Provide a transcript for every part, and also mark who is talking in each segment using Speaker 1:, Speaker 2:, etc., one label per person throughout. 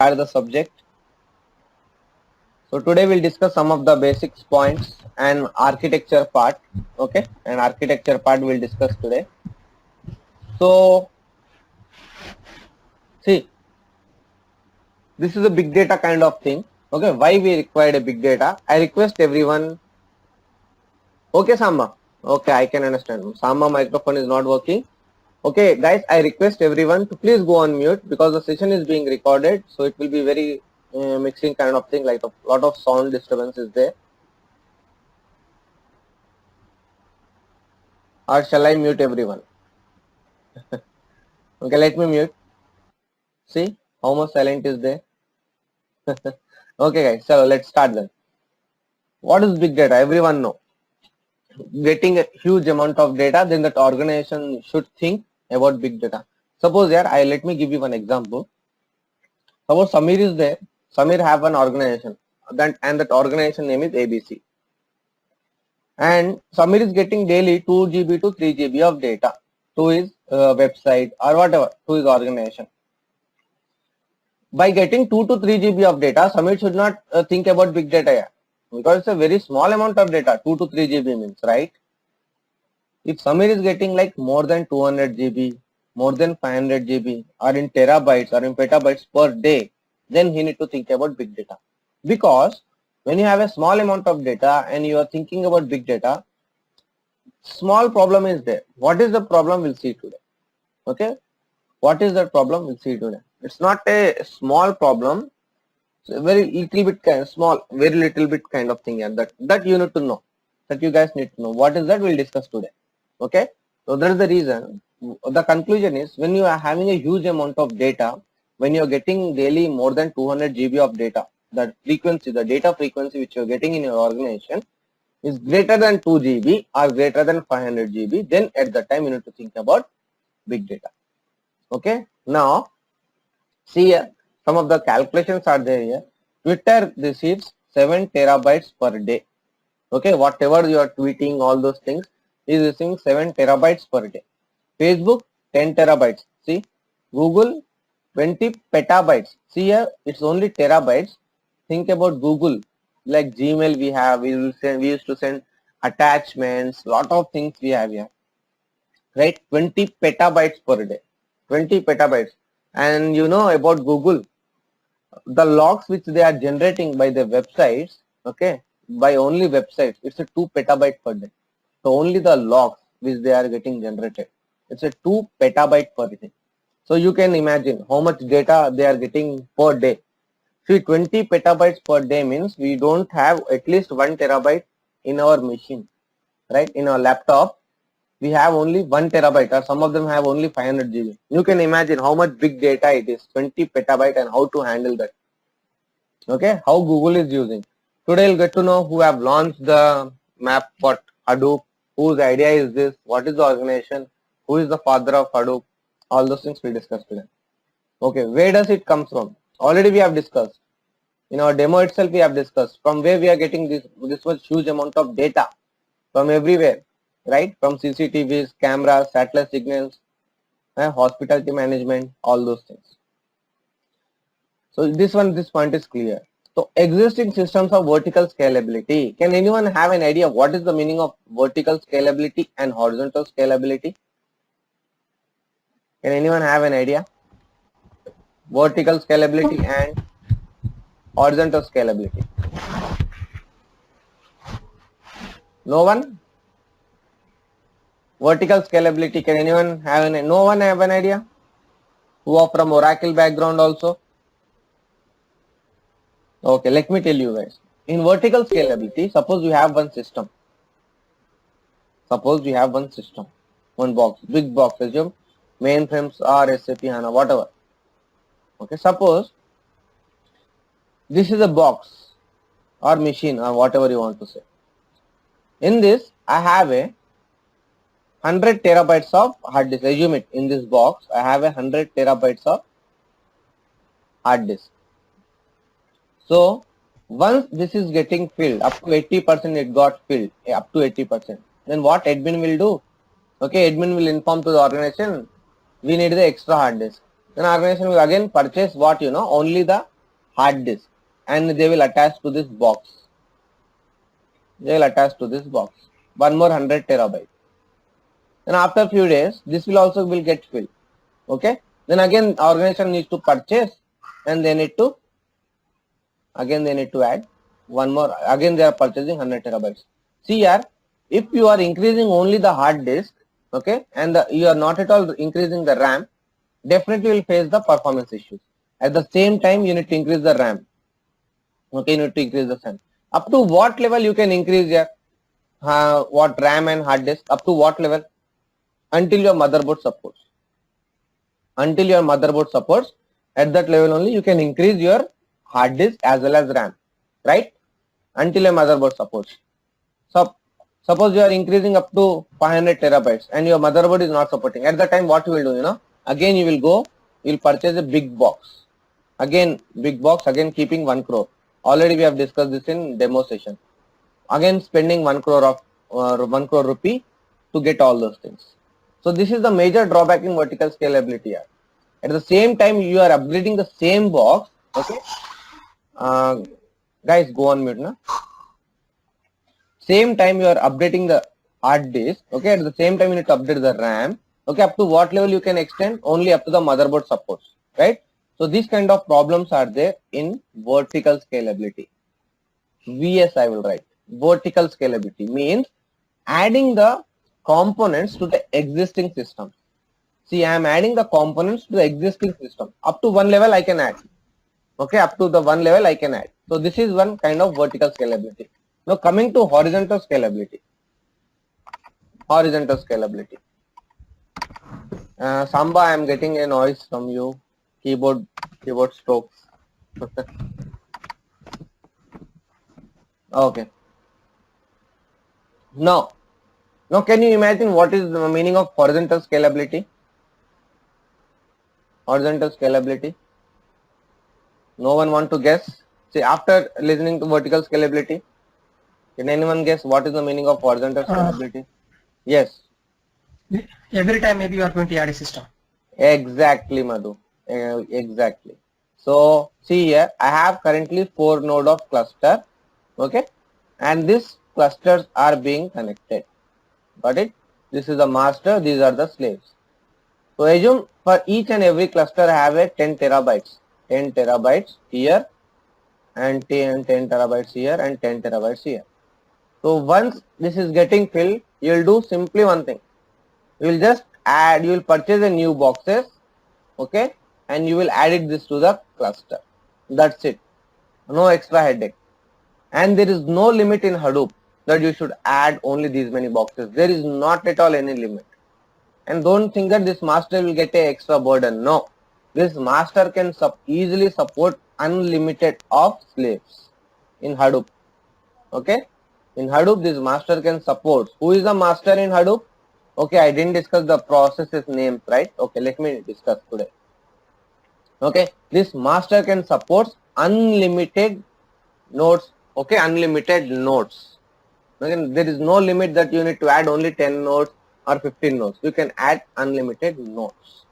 Speaker 1: Start the subject. So today we'll discuss some of the basics points and architecture part. Okay, and architecture part we'll discuss today. So see, this is a big data kind of thing. Okay, why we required a big data? I request everyone. Okay, Samba. Okay, I can understand. Samba microphone is not working. Okay, guys, I request everyone to please go on mute because the session is being recorded. So it will be very mixing kind of thing, like a lot of sound disturbance is there. Or shall I mute everyone? Okay, let me mute. See how much silent is there. Okay, guys, so let's start then. What is big data? Everyone know. Getting a huge amount of data, then that organization should think about big data. Suppose here, let me give you one example. Suppose Samir is there. Samir have an organization, and that organization name is ABC. And Samir is getting daily 2 GB to 3 GB of data to his website or whatever, to his organization. By getting 2 to 3 GB of data, Samir should not think about big data here, because it's a very small amount of data. 2 to 3 GB means, right? If Samir is getting like more than 200 GB, more than 500 GB, or in terabytes or in petabytes per day, then he need to think about big data. Because when you have a small amount of data and you are thinking about big data, small problem is there. What is the problem? We'll see today. Okay, what is that problem? We'll see today. It's not a small problem. It's a very little bit kind of small, very little bit kind of thing, and that you need to know. That you guys need to know. What is that? We'll discuss today. Okay, so that is the reason. The conclusion is, when you are having a huge amount of data, when you are getting daily more than 200 GB of data, that frequency, the data frequency which you are getting in your organization is greater than 2 GB or greater than 500 GB, then at that time you need to think about big data. Okay, now see here, some of the calculations are there here. Twitter receives 7 terabytes per day. Okay, whatever you are tweeting, all those things is receiving 7 terabytes per day. Facebook 10 terabytes. See, Google 20 petabytes. See here, it's only terabytes. Think about Google, like Gmail we have. We used to send attachments, lot of things we have here, right? 20 petabytes per day. 20 petabytes. And you know about Google, the logs which they are generating by the websites, okay, by only websites, it's a 2 petabyte per day. So only the logs which they are getting generated, it's a 2 petabyte per day. So you can imagine how much data they are getting per day. See, 20 petabytes per day means we don't have at least 1 terabyte in our machine, right? In our laptop, we have only 1 terabyte, or some of them have only 500 GB. You can imagine how much big data it is, 20 petabyte, and how to handle that. Okay, how Google is using. Today you'll get to know who have launched the map, what Hadoop, whose idea is this, what is the organization, who is the father of Hadoop, all those things we discussed today. Okay, where does it come from? Already we have discussed. In our demo itself we have discussed from where we are getting this much huge amount of data, from everywhere, right? From CCTVs, cameras, satellite signals, hospitality management, all those things. So this point is clear. So existing systems of vertical scalability. Can anyone have an idea what is the meaning of vertical scalability and horizontal scalability? Can anyone have an idea? Vertical scalability and horizontal scalability. No one? Vertical scalability, can anyone have no one have an idea? Who are from Oracle background also? Okay, let me tell you guys. In vertical scalability, suppose we have one system. Suppose we have one system, one box, big box, assume mainframes or SAP HANA, whatever. Okay, suppose this is a box or machine or whatever you want to say. In this, I have a 100 terabytes of hard disk. Assume it, in this box, I have a 100 terabytes of hard disk. So once this is getting filled, up to 80% it got filled, up to 80%. Then what admin will do? Okay, admin will inform to the organization, we need the extra hard disk. Then organization will again purchase what, only the hard disk, and they will attach to this box. They will attach to this box. One more 100 terabytes. Then after a few days, this will also get filled. Okay. Then again, organization needs to purchase, and they need to add one more. Again, they are purchasing 100 terabytes. See here, if you are increasing only the hard disk, okay, and you are not at all increasing the RAM, definitely will face the performance issues. At the same time, you need to increase the RAM. Okay, you need to increase the RAM. Up to what level you can increase your what RAM and hard disk? Up to what level? Until your motherboard supports. Until your motherboard supports, at that level only you can increase your hard disk as well as RAM, right? Until your motherboard supports. So suppose you are increasing up to 500 terabytes and your motherboard is not supporting. At that time, what you will do? Again you will go, you will purchase a big box. Again big box, again keeping 1 crore. Already we have discussed this in demo session. Again spending 1 crore of 1 crore rupee to get all those things. So this is the major drawback in vertical scalability here. At the same time, you are upgrading the same box. Okay, guys, go on mute now. Same time you are updating the hard disk. Okay, at the same time you need to update the RAM. Okay, up to what level you can extend? Only up to the motherboard supports, right? So these kind of problems are there in vertical scalability. VS I will write. Vertical scalability means adding the components to the existing system. See, I am adding the components to the existing system. Up to one level I can add. Okay, up to the one level I can add. So this is one kind of vertical scalability. Now coming to horizontal scalability. Horizontal scalability. Samba, I am getting a noise from you. Keyboard strokes. Okay. Now can you imagine what is the meaning of horizontal scalability? Horizontal scalability. No one want to guess? See, after listening to vertical scalability, can anyone guess what is the meaning of horizontal scalability? Yes.
Speaker 2: Every time maybe you are going to add a system.
Speaker 1: Exactly, Madhu. Exactly. So see here, I have currently 4 node of cluster. Okay, and these clusters are being connected. Got it? This is the master. These are the slaves. So assume for each and every cluster I have a 10 terabytes. 10 terabytes here, and 10 terabytes here, and 10 terabytes here. So once this is getting filled, you will do simply one thing. You will just add, you will purchase a new boxes, okay, and you will add this to the cluster. That's it. No extra headache. And there is no limit in Hadoop that you should add only these many boxes. There is not at all any limit. And don't think that this master will get an extra burden. No. This master can easily support unlimited of slaves in Hadoop. Okay. In Hadoop, this master can support. Who is the master in Hadoop? Okay, I didn't discuss the processes names, right? Okay, let me discuss today. Okay, this master can support unlimited nodes. Okay, unlimited nodes. Okay, there is no limit that you need to add only 10 nodes or 15 nodes. You can add unlimited nodes.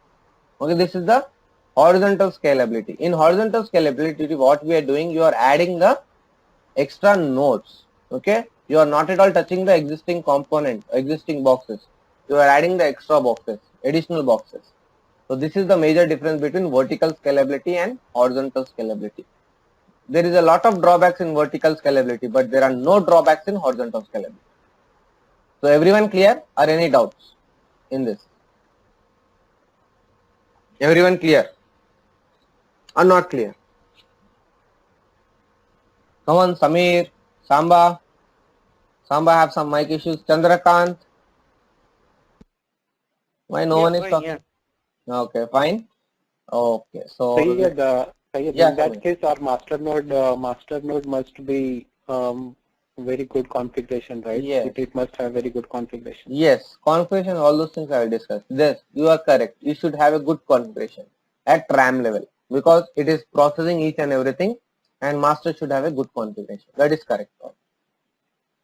Speaker 1: Okay, this is the horizontal scalability. In horizontal scalability, what we are doing, you are adding the extra nodes. Okay, you are not at all touching the existing component, existing boxes. You are adding the extra boxes, additional boxes. So this is the major difference between vertical scalability and horizontal scalability. There is a lot of drawbacks in vertical scalability, but there are no drawbacks in horizontal scalability. So everyone clear, or any doubts in this? Everyone clear or not clear? Come on, Samir, Samba. Samba have some mic issues. Chandrakant. Why no one is talking? Yeah. Okay, fine. Okay, so
Speaker 3: Sayyid,
Speaker 1: yeah,
Speaker 3: in that case, our master node must be very good configuration, right?
Speaker 1: Yes.
Speaker 3: It must have very good configuration.
Speaker 1: Yes, configuration, all those things I will discuss. Yes, you are correct. You should have a good configuration at RAM level because it is processing each and everything, and master should have a good configuration. That is correct.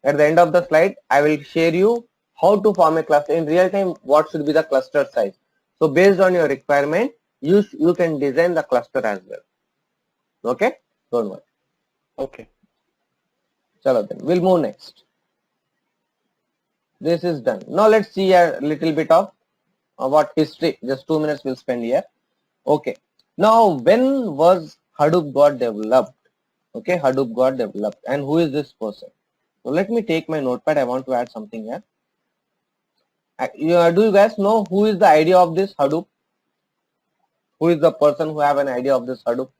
Speaker 1: At the end of the slide, I will share you how to form a cluster in real time. What should be the cluster size? So based on your requirement, you can design the cluster as well. Okay, don't worry.
Speaker 3: Okay.
Speaker 1: Chalo then, we'll move next. This is done. Now let's see a little bit of about history. Just 2 minutes we'll spend here. Okay. Now when was Hadoop got developed? Okay, Hadoop got developed, and who is this person? So let me take my notepad. I want to add something here. Do you guys know who is the idea of this Hadoop? Who is the person who have an idea of this Hadoop?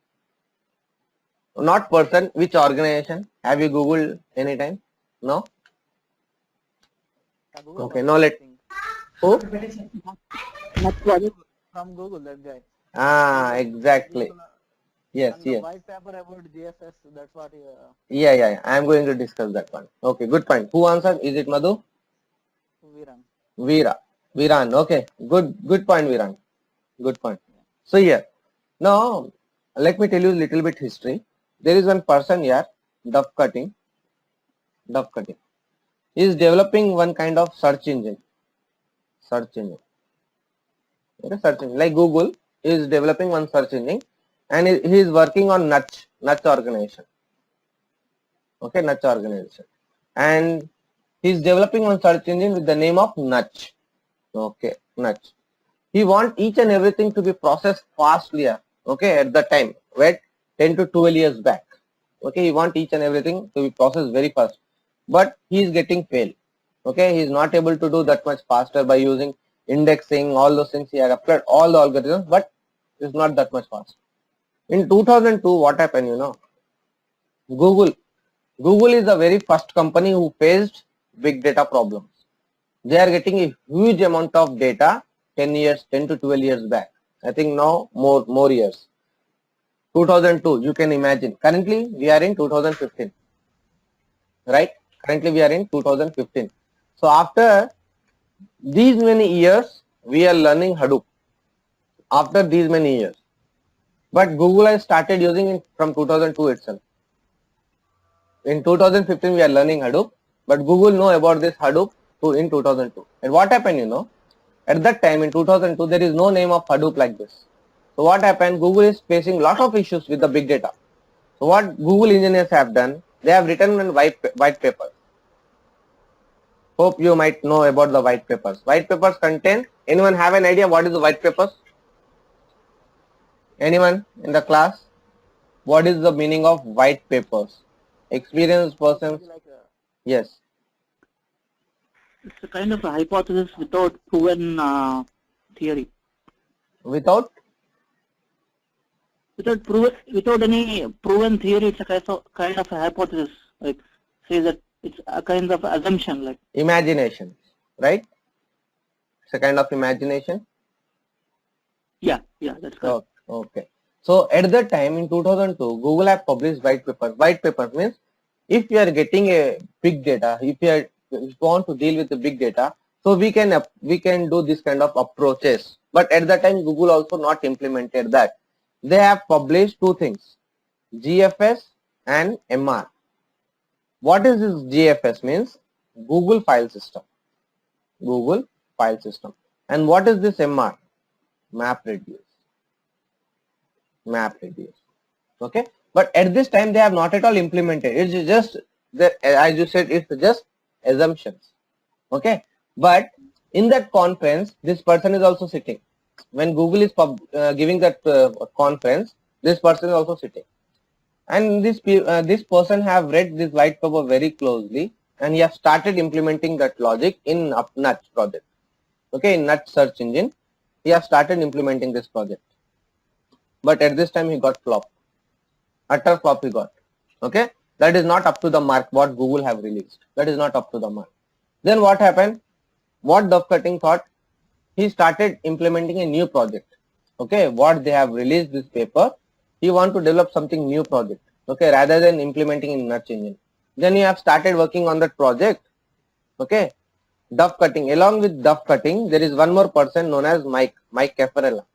Speaker 1: Not person, which organization? Have you Googled anytime? No? Okay, now let who?
Speaker 4: Not project from Google, that guy.
Speaker 1: Ah, exactly. Yes,
Speaker 4: And the
Speaker 1: yes.
Speaker 4: white paper about GFS, that's what
Speaker 1: Yeah. I am going to discuss that one. Okay, good point. Who answered? Is it Madhu?
Speaker 4: Viran.
Speaker 1: Viran. Okay, good point, Viran. Good point. So here, now let me tell you a little bit history. There is one person here, Duff Cutting. He is developing one kind of search engine. Okay, search engine. Like Google is developing one search engine, and he is working on Nudge organization. Okay, Nudge organization. And he is developing one search engine with the name of Nudge. Okay, Nudge. He wants each and everything to be processed fastly. Okay, at the time, wait, 10 to 12 years back. Okay, he wants each and everything to be processed very fast, but he is getting failed. Okay, he is not able to do that much faster by using indexing, all those things. He had applied all the algorithms, but it's not that much fast. In 2002, what happened? Google is the very first company who faced big data problems. They are getting a huge amount of data 10 to 12 years back. I think now more years. 2002, you can imagine. Currently, we are in 2015. Right? Currently, we are in 2015. So, after these many years, we are learning Hadoop. After these many years. But Google has started using it from 2002 itself. In 2015, we are learning Hadoop. But Google know about this Hadoop in 2002. And what happened, at that time in 2002, there is no name of Hadoop like this. So what happened? Google is facing a lot of issues with the big data. So what Google engineers have done, they have written a white paper. Hope you might know about the white papers. White papers contain, anyone have an idea what is the white papers? Anyone in the class? What is the meaning of white papers? Experienced persons?
Speaker 4: like
Speaker 1: Yes.
Speaker 4: it's a kind of a hypothesis without proven theory.
Speaker 1: Without
Speaker 4: Without any proven theory, it's a kind of a hypothesis. Like say that it's a kind of assumption. Like
Speaker 1: imagination, right? It's a kind of imagination.
Speaker 4: yeah, that's correct.
Speaker 1: Okay. So at that time in 2002, Google have published white papers. White papers means if you are getting a big data, if you want to deal with the big data, so we can do this kind of approaches. But at that time, Google also not implemented that. They have published two things, GFS and MR. What is this GFS means? Google file system. Google file system. And what is this MR? MapReduce. Okay, but at this time they have not at all implemented. It's just as you said, it's just assumptions. Okay, but in that conference, this person is also sitting. When Google is giving that conference, this person is also sitting, and this person have read this white paper very closely, and he has started implementing that logic in Nudge project. Okay, in Nudge search engine, he has started implementing this project. But at this time he got flop. Utter flop he got. Okay. That is not up to the mark what Google have released. That is not up to the mark. Then what happened? What Duff Cutting thought? He started implementing a new project. Okay. What they have released this paper, he want to develop something new project. Okay. Rather than implementing in Nudge engine. Then he have started working on that project. Okay. Duff Cutting. Along with Duff Cutting, there is one more person known as Mike Caffarella.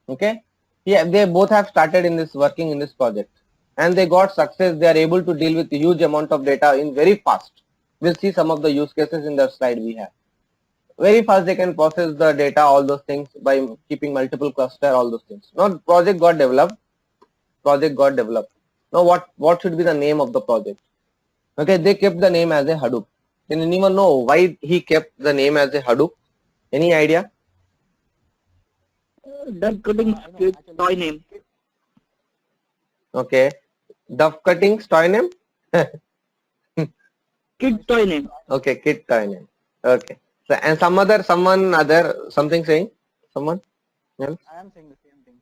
Speaker 1: Okay. Yeah, they both have started working in this project, and they got success. They are able to deal with a huge amount of data in very fast. We'll see some of the use cases in the slide we have. Very fast they can process the data, all those things by keeping multiple cluster, all those things. Now project got developed. Now what should be the name of the project? Okay, they kept the name as a Hadoop. Can anyone know why he kept the name as a Hadoop? Any idea?
Speaker 4: Duck cutting toy name.
Speaker 1: Okay, duff cutting toy name.
Speaker 4: Kid toy name.
Speaker 1: Okay, kid toy name. Okay. So, and someone other something saying someone else?
Speaker 3: I am saying the same thing.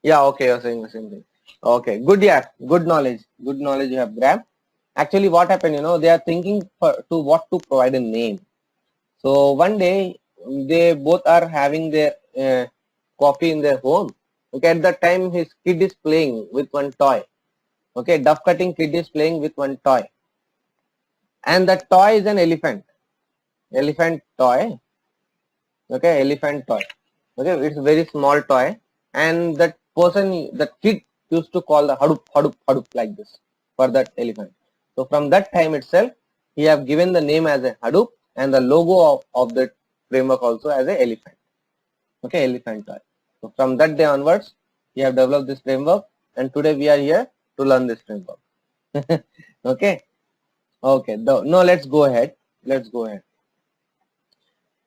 Speaker 1: Yeah, okay, you're saying the same thing. Okay, good, yeah, good knowledge you have grabbed. Actually, what happened, they are thinking to what to provide a name. So one day they both are having their coffee in their home. Okay, at that time his kid is playing with one toy. Okay, duff cutting kid is playing with one toy, and that toy is an elephant toy. Okay, elephant toy. Okay, it's a very small toy, and that kid used to call the Hadoop, Hadoop, Hadoop like this for that elephant. So from that time itself, he have given the name as a Hadoop and the logo of that framework also as a elephant. Okay, elephant toy. So from that day onwards, we have developed this framework, and today we are here to learn this framework. Okay, okay. Now let's go ahead.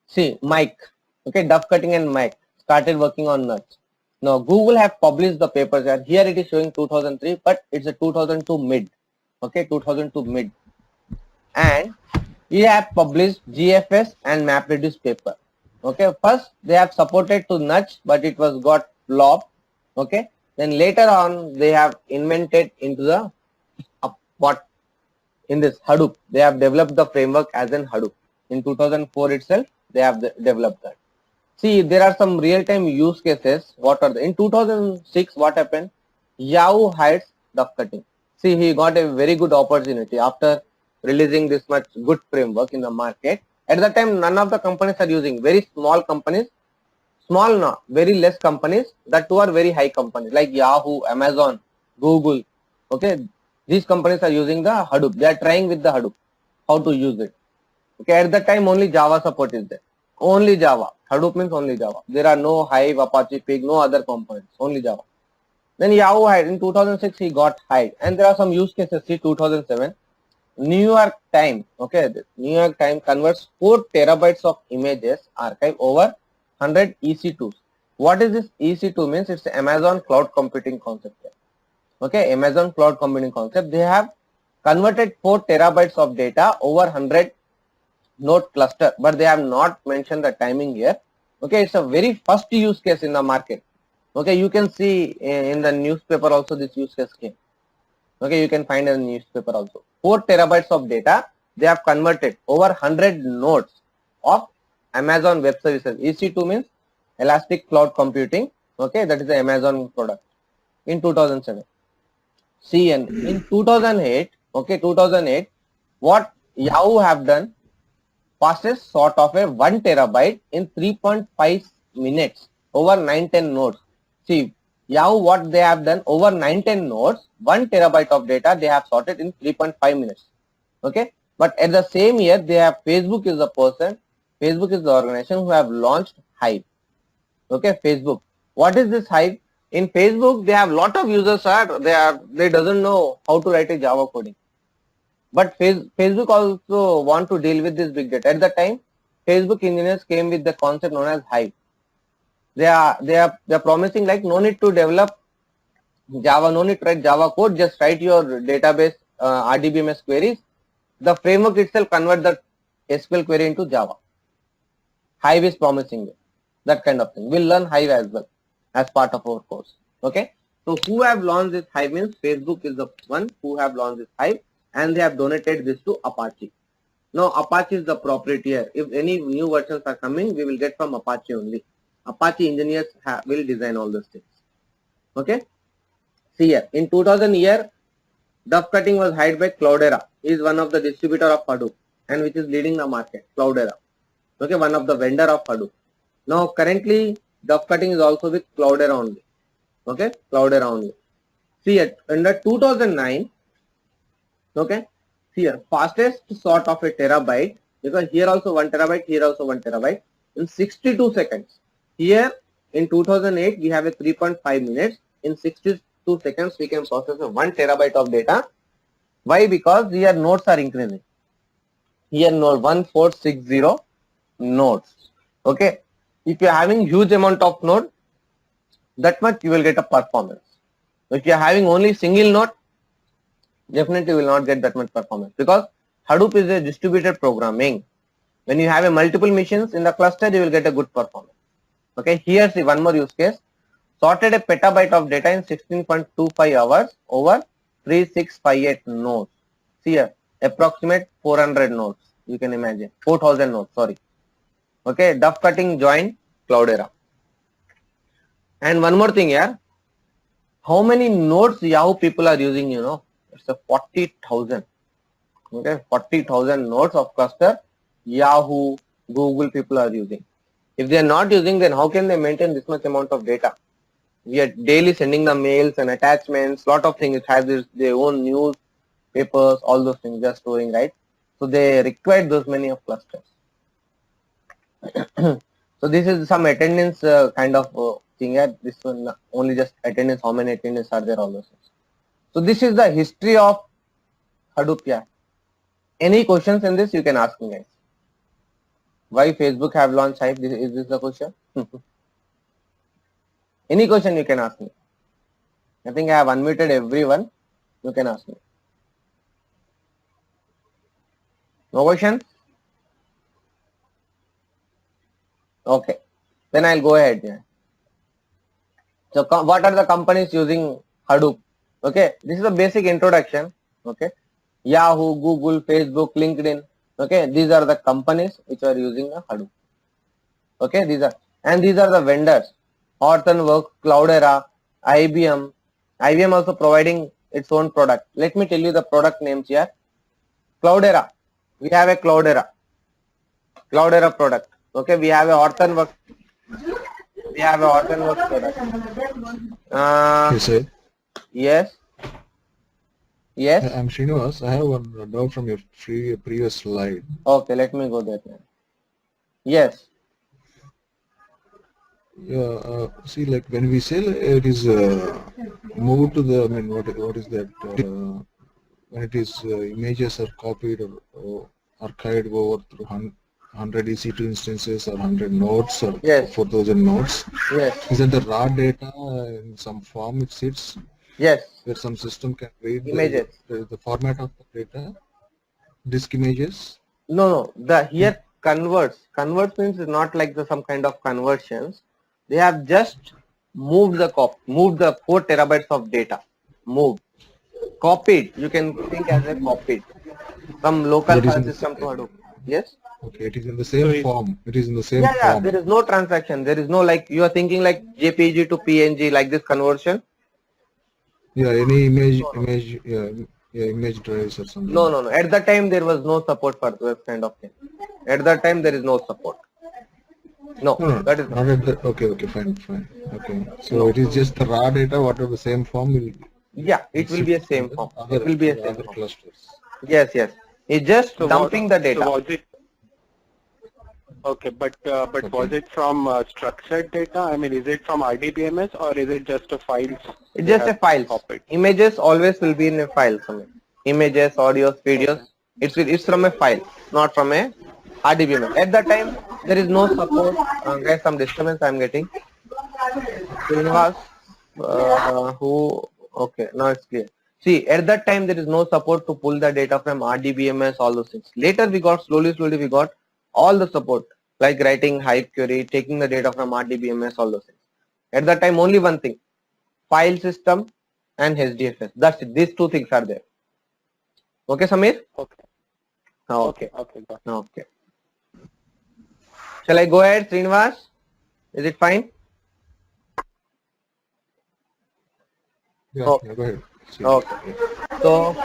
Speaker 1: See, Mike. Okay, duff cutting and Mike started working on nuts. Now Google have published the papers, and here it is showing 2003, but it's a 2002 mid. Okay, 2002 mid, and we have published GFS and MapReduce paper. Okay, first they have supported to Nudge, but it was got flopped. Okay, then later on they have invented into the what in this Hadoop. They have developed the framework as in Hadoop. In 2004 itself, they have developed that. See, there are some real-time use cases. What are the in 2006? What happened? Yahoo hides duff cutting. See, he got a very good opportunity after releasing this much good framework in the market. At that time, none of the companies are using. Very small companies, small not very less companies. That two are very high companies like Yahoo, Amazon, Google. Okay, these companies are using the Hadoop. They are trying with the Hadoop how to use it. Okay, at that time only Java support is there. Only Java. Hadoop means only Java. There are no Hive, Apache Pig, no other components. Only Java. Then Yahoo hide. In 2006 he got hide, and there are some use cases. See 2007. New York Times, okay, New York Times converts 4 terabytes of images archive over 100 EC2s. What is this EC2 means? It's Amazon cloud computing concept. Okay, Amazon cloud computing concept. They have converted 4 terabytes of data over 100 node cluster, but they have not mentioned the timing here. Okay, it's a very first use case in the market. Okay, you can see in the newspaper also this use case came. Okay, you can find in the newspaper also. 4 terabytes of data they have converted over 100 nodes of Amazon Web Services. EC2 means Elastic Cloud Computing. Okay, that is the Amazon product in 2007. See, and in 2008, okay, 2008, what Yahoo have done? Fastest sort of a 1 terabyte in 3.5 minutes over 910 nodes. See, Yahoo what they have done over 910 nodes, 1 terabyte of data they have sorted in 3.5 minutes. Okay, but at the same year they have Facebook is the organization who have launched Hive. Okay, Facebook. What is this Hive? In Facebook they have lot of users they doesn't know how to write a Java coding. But Facebook also want to deal with this big data. At the time, Facebook engineers came with the concept known as Hive. They are promising like no need to develop Java, no need to write Java code, just write your database RDBMS queries. The framework itself convert the SQL query into Java. Hive is promising that kind of thing. We'll learn Hive as well as part of our course. Okay. So who have launched this Hive means Facebook is the one who have launched this Hive, and they have donated this to Apache. Now Apache is the proprietor. If any new versions are coming, we will get from Apache only. Apache engineers will design all those things. Okay. See here, in 2000 year, duff cutting was hired by Cloudera. He is one of the distributor of Hadoop and which is leading the market. Cloudera. Okay, one of the vendor of Hadoop. Now currently, duff cutting is also with Cloudera only. Okay, Cloudera only. See here, under 2009. Okay, here fastest sort of a terabyte, because here also 1 terabyte, here also 1 terabyte. in 62 seconds. Here in 2008 we have a 3.5 minutes. In 62 seconds we can process a 1 terabyte of data. Why? Because here nodes are increasing. Here node 1460 nodes. Okay. If you are having huge amount of node, that much you will get a performance. If you are having only single node, definitely will not get that much performance, because Hadoop is a distributed programming. When you have a multiple machines in the cluster, you will get a good performance. Okay, here's the one more use case. Sorted a petabyte of data in 16.25 hours over 3658 nodes. See here, approximate 400 nodes. You can imagine 4000 nodes. Sorry. Okay, duff cutting join Cloudera. And one more thing here. How many nodes Yahoo people are using? You know, it's a 40,000. Okay, 40,000 nodes of cluster Yahoo, Google people are using. If they are not using, then how can they maintain this much amount of data? We are daily sending them mails and attachments, lot of things. It has their own news, papers, all those things they are storing, right? So they require those many of clusters. So this is some attendance kind of thing here. This one only just attendance, how many attendance are there, all those things. So this is the history of Hadoop here. Any questions in this you can ask me, guys. Why Facebook have launched Hive? Is this the question? Any question you can ask me. I think I have unmuted everyone. You can ask me. No question? Okay. Then I'll go ahead. Yeah. So what are the companies using Hadoop? Okay. This is a basic introduction. Okay. Yahoo, Google, Facebook, LinkedIn. Okay. These are the companies which are using the Hadoop. Okay. These are the vendors. Hortonworks, Cloudera, IBM. IBM also providing its own product. Let me tell you the product names here. Cloudera. We have a Cloudera product. Okay. We have a Hortonworks. Product.
Speaker 5: Yes, sir.
Speaker 1: Yes. Yes.
Speaker 5: I'm Srinivas. I have one doubt from your previous slide.
Speaker 1: Okay. Let me go there. Yes.
Speaker 5: Yeah, see, like when we say it is moved to the, I mean, what is that? When it is images are copied or archived over through 100 EC2 instances or 100 nodes or
Speaker 1: Yes.
Speaker 5: 4000 nodes.
Speaker 1: Yes.
Speaker 5: Is that the raw data in some form it sits?
Speaker 1: Yes.
Speaker 5: Where some system can read
Speaker 1: Images.
Speaker 5: the format of the data, disk images?
Speaker 1: No. The here converts means it's not like some kind of conversions. They have just moved the 4 terabytes of data. Copied. You can think as a copied from local
Speaker 5: That is
Speaker 1: file
Speaker 5: in the
Speaker 1: system to
Speaker 5: same-
Speaker 1: Hadoop. Yes.
Speaker 5: Okay, it is in the same form. It is in the same
Speaker 1: Yeah.
Speaker 5: form.
Speaker 1: There is no transaction. There is no, like you are thinking like JPG to PNG, like this conversion.
Speaker 5: Yeah, any image drives or something.
Speaker 1: No. At that time there was no support for this kind of thing. At that time there is no support. No, that is
Speaker 5: not at the, okay, fine. Okay, so it is just the raw data, whatever the same form will.
Speaker 1: Yeah, it will be a same form. It will be a same
Speaker 5: other
Speaker 1: form.
Speaker 5: clusters.
Speaker 1: Yes. It's just dumping the data.
Speaker 3: So was it okay? But was it from structured data? I mean, is it from RDBMS or is it just a files?
Speaker 1: It's just a file.
Speaker 3: Copied?
Speaker 1: Images always will be in a file somewhere. Images, audios, videos. It's from a file, not from a RDBMS. At that time there is no support. Guys, some disturbance I am getting. Srinivas, okay, now it's clear. See, at that time there is no support to pull the data from RDBMS, all those things. Later we got slowly we got all the support, like writing Hive query, taking the data from RDBMS, all those things. At that time only one thing, file system and HDFS. That's it. These two things are there. Okay, Samir?
Speaker 3: Okay.
Speaker 1: Okay.
Speaker 3: Got it.
Speaker 1: Okay. Shall I go ahead, Srinivas? Is it fine?
Speaker 5: Yeah,
Speaker 1: Okay.
Speaker 5: yeah, go ahead. See.
Speaker 1: Okay. So,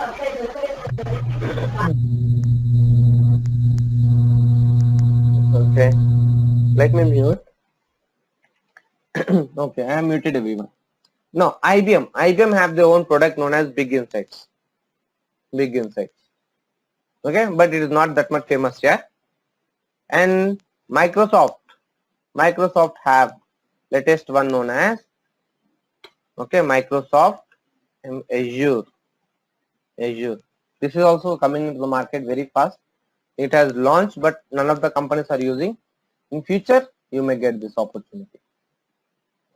Speaker 1: okay. Let me mute. Okay, I am muted everyone. Now, IBM have their own product known as Big Insights. Okay, but it is not that much famous, yeah. And Microsoft Microsoft have latest one known as, okay, Microsoft Azure. Azure. This is also coming into the market very fast. It has launched, but none of the companies are using. In future, you may get this opportunity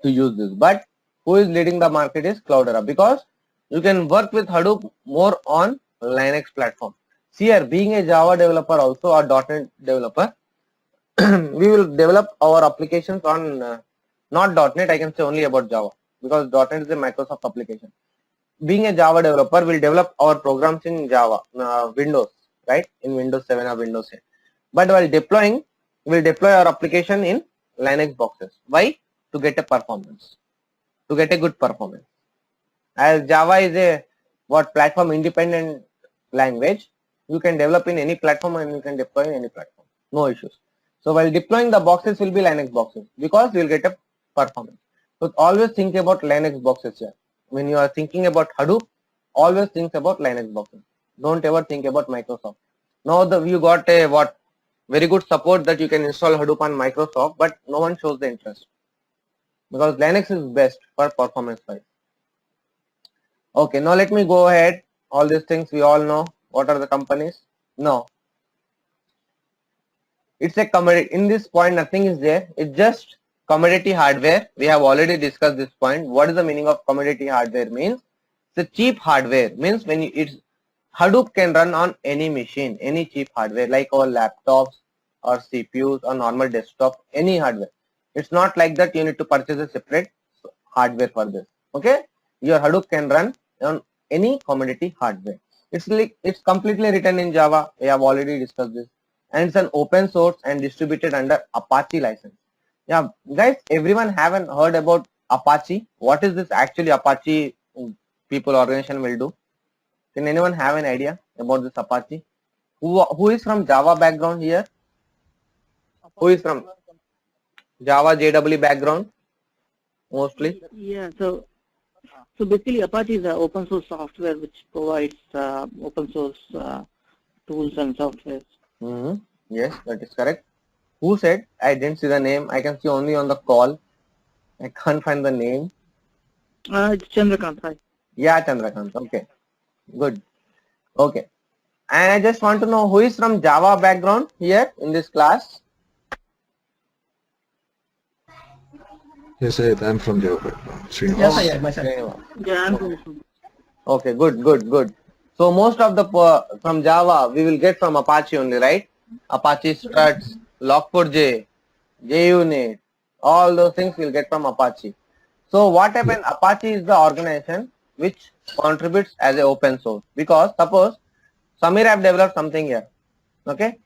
Speaker 1: to use this. But who is leading the market is Cloudera, because you can work with Hadoop more on Linux platform. See here, being a Java developer also or .NET developer, we will develop our applications on not .NET. I can say only about Java, because .NET is a Microsoft application. Being a Java developer, we'll develop our programs in Java, Windows, right? In Windows 7 or Windows 8. But while deploying, we'll deploy our application in Linux boxes. Why? To get a performance, to get a good performance. As Java is a platform independent language, you can develop in any platform and you can deploy in any platform. No issues. So while deploying, the boxes will be Linux boxes, because you will get a performance. So always think about Linux boxes here. When you are thinking about Hadoop, always think about Linux boxes. Don't ever think about Microsoft. Now you got a very good support that you can install Hadoop on Microsoft, but no one shows the interest, because Linux is best for performance wise. Okay, now let me go ahead. All these things we all know. What are the companies? No. It's a commodity. In this point, nothing is there. It's just commodity hardware. We have already discussed this point. What is the meaning of commodity hardware? Means it's a cheap hardware. Means when it's Hadoop can run on any machine, any cheap hardware like our laptops or CPUs or normal desktop, any hardware. It's not like that you need to purchase a separate hardware for this. Okay, your Hadoop can run on any commodity hardware. It's completely written in Java. We have already discussed this, and it's an open source and distributed under Apache license. Yeah, guys, everyone haven't heard about Apache. What is this actually Apache people organization will do? Can anyone have an idea about this Apache? Who is from Java background here? Who is from Java JW background? Mostly.
Speaker 4: Yeah, so basically Apache is an open source software which provides open source tools and software.
Speaker 1: Yes, that is correct. Who said? I didn't see the name. I can see only on the call. I can't find the name.
Speaker 4: It's Chandrakant. Hi.
Speaker 1: Yeah, Chandrakant. Okay, good. Okay, and I just want to know who is from Java background here in this class.
Speaker 5: Yes, I'm from Java background.
Speaker 2: Yes, I am myself.
Speaker 4: Yeah, I'm from.
Speaker 1: Okay, good. So most of the from Java we will get from Apache only, right? Apache struts, Log4j, JUnit, all those things we'll get from Apache. So what happened? Apache is the organization which contributes as a open source, because suppose Samir have developed something here. Okay,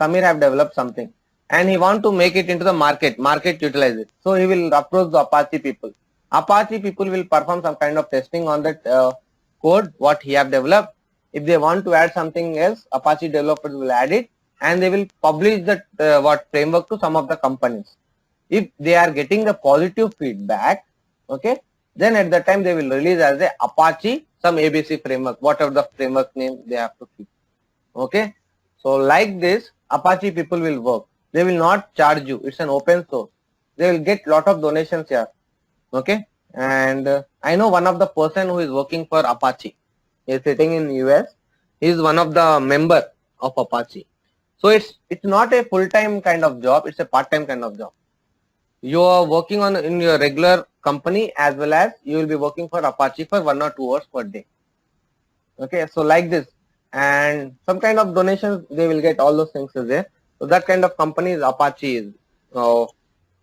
Speaker 1: Samir have developed something and he want to make it into the market utilize it. So he will approach the Apache people. Apache people will perform some kind of testing on that code what he have developed. If they want to add something else, Apache developers will add it and they will publish that framework to some of the companies. If they are getting the positive feedback, okay, then at that time they will release as a Apache some ABC framework, whatever the framework name they have to keep. Okay, so like this Apache people will work. They will not charge you. It's an open source. They will get lot of donations here. Okay, and I know one of the person who is working for Apache. He is sitting in US. He is one of the member of Apache. So it's not a full-time kind of job. It's a part-time kind of job. You are working on in your regular company as well as you will be working for Apache for 1 or 2 hours per day. Okay, so like this, and some kind of donations they will get, all those things is there. So that kind of company is Apache is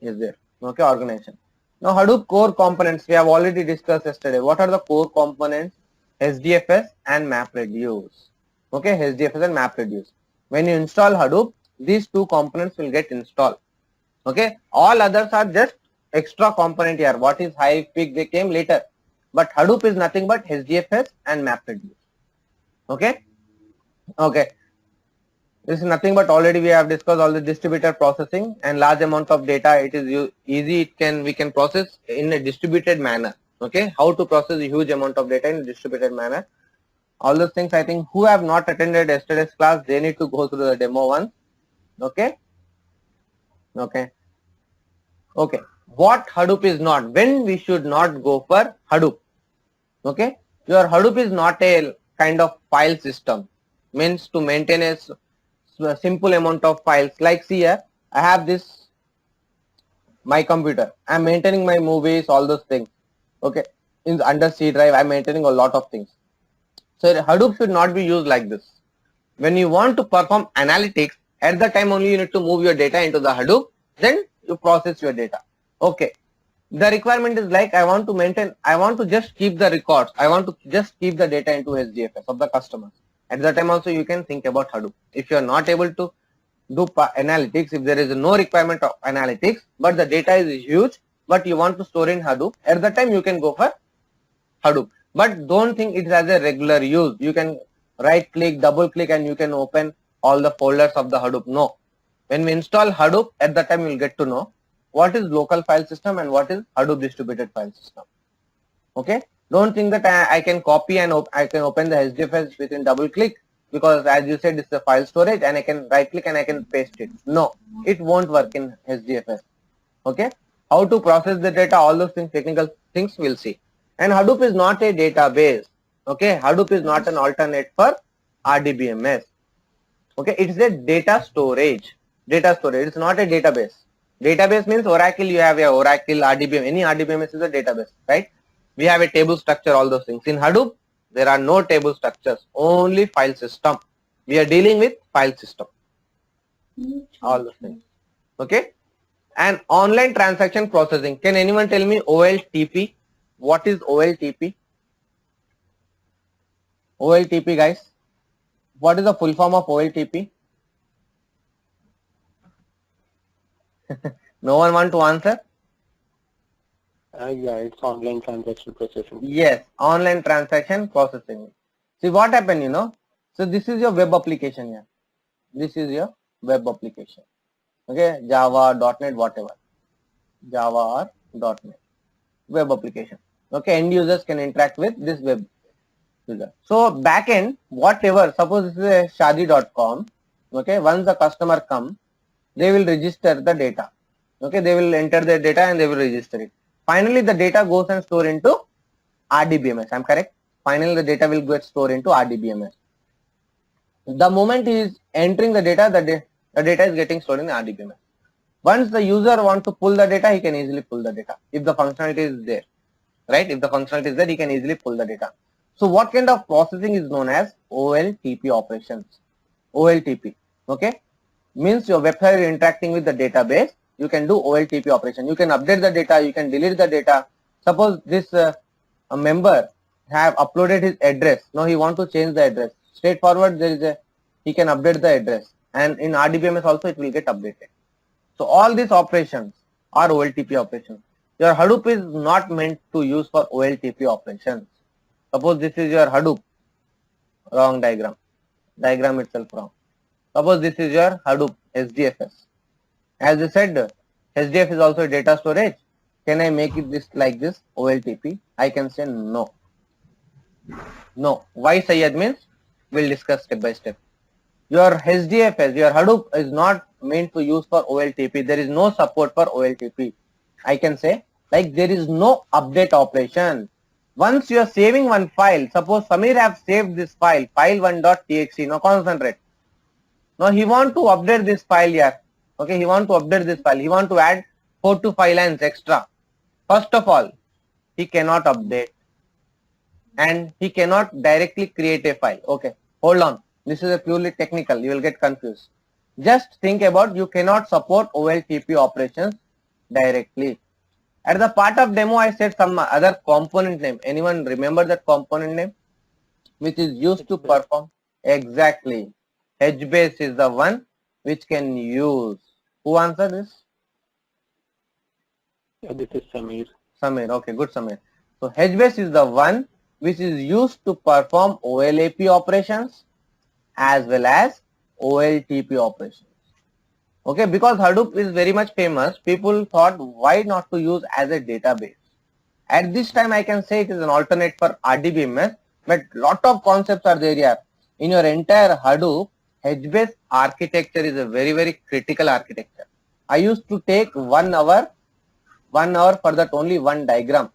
Speaker 1: there. Okay, organization. Now Hadoop core components we have already discussed yesterday. What are the core components? HDFS and MapReduce. Okay, HDFS and MapReduce. When you install Hadoop, these two components will get installed. Okay, all others are just extra component here. What is Hive, Pig, they came later. But Hadoop is nothing but HDFS and MapReduce. Okay, this is nothing but already we have discussed all the distributed processing and large amount of data. It is easy. We can process in a distributed manner. Okay, how to process a huge amount of data in a distributed manner. All those things, I think who have not attended yesterday's class, they need to go through the demo once. Okay. Okay, what Hadoop is not, when we should not go for Hadoop. Okay, your Hadoop is not a kind of file system, means to maintain a simple amount of files. Like see here, I have this my computer, I'm maintaining my movies, all those things. Okay, in the under C drive, I'm maintaining a lot of things. So Hadoop should not be used like this. When you want to perform analytics, at the time only you need to move your data into the Hadoop, then you process your data. Okay, the requirement is like I want to just keep the records, I want to just keep the data into HDFS of the customers. At that time also you can think about Hadoop. If you are not able to do analytics, if there is no requirement of analytics, but the data is huge, but you want to store in Hadoop, at that time you can go for Hadoop. But don't think it as a regular use. You can right click, double click, and you can open all the folders of the Hadoop. No. When we install Hadoop, at that time you will get to know what is local file system and what is Hadoop distributed file system. Okay. Don't think that I can copy and I can open the HDFS within double click, because as you said, it's a file storage and I can right click and I can paste it. No, it won't work in HDFS. Okay. How to process the data, all those things, technical things we'll see. And Hadoop is not a database. Okay, Hadoop is not an alternate for RDBMS. Okay, it's a data storage. Data storage. It's not a database. Database means Oracle. You have a Oracle, RDBMS. Any RDBMS is a database, right? We have a table structure, all those things. In Hadoop, there are no table structures. Only file system. We are dealing with file system. All those things. Okay. And online transaction processing. Can anyone tell me OLTP? What is OLTP? OLTP, guys. What is the full form of OLTP? No one want to answer?
Speaker 3: Yeah, it's online transaction processing.
Speaker 1: Yes, online transaction processing. See what happened, you know. So this is your web application here. This is your web application. Okay, Java, .NET, whatever. Java or .NET. Web application. Okay, end users can interact with this web user. So backend, whatever, suppose this is a shadi.com. Okay, once the customer comes, they will register the data. Okay, they will enter their data and they will register it. Finally, the data goes and store into RDBMS. I'm correct? Finally, the data will get stored into RDBMS. The moment he is entering the data, the data is getting stored in the RDBMS. Once the user wants to pull the data, he can easily pull the data. If the functionality is there, right? If the functionality is there, he can easily pull the data. So what kind of processing is known as OLTP operations? OLTP, okay? Means your website is interacting with the database. You can do OLTP operation. You can update the data. You can delete the data. Suppose this a member have uploaded his address. Now he want to change the address. Straightforward, he can update the address, and in RDBMS also it will get updated. So all these operations are OLTP operations. Your Hadoop is not meant to use for OLTP operations. Suppose this is your Hadoop. Wrong diagram. Diagram itself wrong. Suppose this is your Hadoop HDFS. As I said, HDFS is also a data storage. Can I make it this like this, OLTP? I can say no. No. Why Syed means? We'll discuss step by step. Your HDFS, your Hadoop is not meant to use for OLTP. There is no support for OLTP. I can say like there is no update operation. Once you are saving one file, suppose Samir have saved this file, file1.txt. Now concentrate. Now he want to update this file here. Okay, he want to update this file. He want to add 4 to 5 lines extra. First of all, he cannot update and he cannot directly create a file. Okay, hold on. This is a purely technical. You will get confused. Just think about, you cannot support OLTP operations directly. At the part of demo, I said some other component name. Anyone remember that component name? Which is used to perform? Exactly. HBase is the one which can use. Who answered this?
Speaker 3: This is Samir.
Speaker 1: Samir. Okay, good Samir. So HBase is the one which is used to perform OLAP operations as well as OLTP operations. Okay, because Hadoop is very much famous, people thought why not to use as a database. At this time I can say it is an alternate for RDBMS, but lot of concepts are there here. In your entire Hadoop, HBase architecture is a very, very critical architecture. I used to take 1 hour 1 hour for that only one diagram.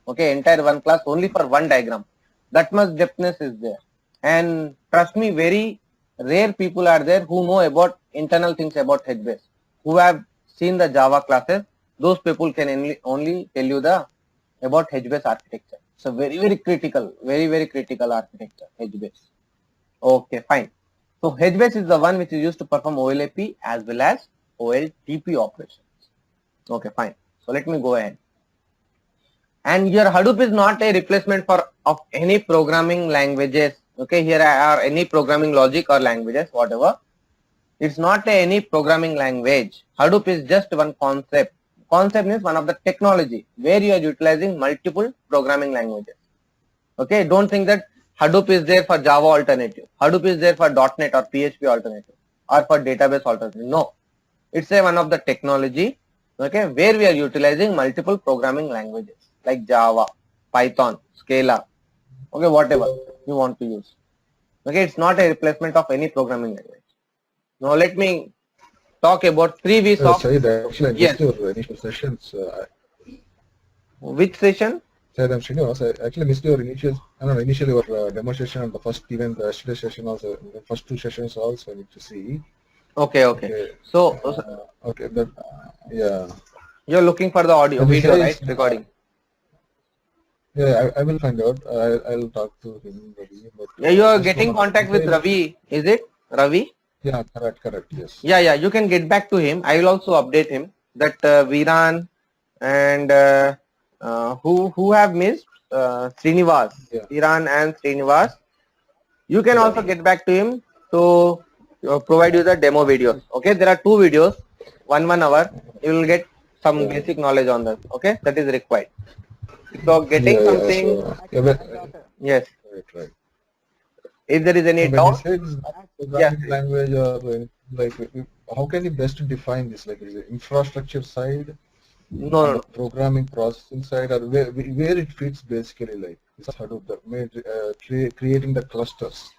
Speaker 1: Okay, entire one class only for one diagram. That much depthness is there. And trust me, very rare people are there who know about internal things about HBase, who have seen the Java classes. Those people can only tell you the about HBase architecture. So very critical, very critical architecture, HBase. Okay, fine. So HBase is the one which is used to perform OLAP as well as OLTP operations. Okay, fine. So let me go ahead. And your Hadoop is not a replacement of any programming languages. Okay, here are any programming logic or languages, whatever. It's not any programming language. Hadoop is just one concept. Concept means one of the technology where you are utilizing multiple programming languages. Okay, don't think that Hadoop is there for Java alternative. Hadoop is there for .NET or PHP alternative or for database alternative. No, it's a one of the technology. Okay, where we are utilizing multiple programming languages like Java, Python, Scala. Okay, whatever you want to use. Okay, it's not a replacement of any programming language. Now let me talk about 3 V's of.
Speaker 5: Said, actually, I
Speaker 1: Yes.
Speaker 5: missed your initial sessions.
Speaker 1: Which session?
Speaker 5: Said, I'm Srinivas. I actually missed your initially your demonstration and the first event, the yesterday session also, the first 2 sessions also I need to see.
Speaker 1: Okay. So
Speaker 5: Okay, but yeah.
Speaker 1: you're looking for the audio,
Speaker 5: And
Speaker 1: video,
Speaker 5: besides,
Speaker 1: right? Recording.
Speaker 5: Yeah, I will find out. I'll talk to him. Ravi, but,
Speaker 1: Yeah, you are
Speaker 5: just
Speaker 1: getting
Speaker 5: one-
Speaker 1: contact with Ravi, is it? Ravi?
Speaker 5: Yeah, correct, yes.
Speaker 1: Yeah, you can get back to him. I will also update him that Viran and who have missed Srinivas.
Speaker 5: Yeah.
Speaker 1: Viran and Srinivas. You can
Speaker 5: Yeah.
Speaker 1: also get back to him to provide you the demo videos. Okay, there are 2 videos, 1 hour. You will get some basic knowledge on that. Okay, that is required. So getting something. Yes.
Speaker 5: Right.
Speaker 1: If there is any
Speaker 5: When you
Speaker 1: doubt,
Speaker 5: say this programming language or like, how can you best define this? Like, is it infrastructure side,
Speaker 1: no.
Speaker 5: the programming processing side, or where it fits basically? Like, is Hadoop creating the clusters,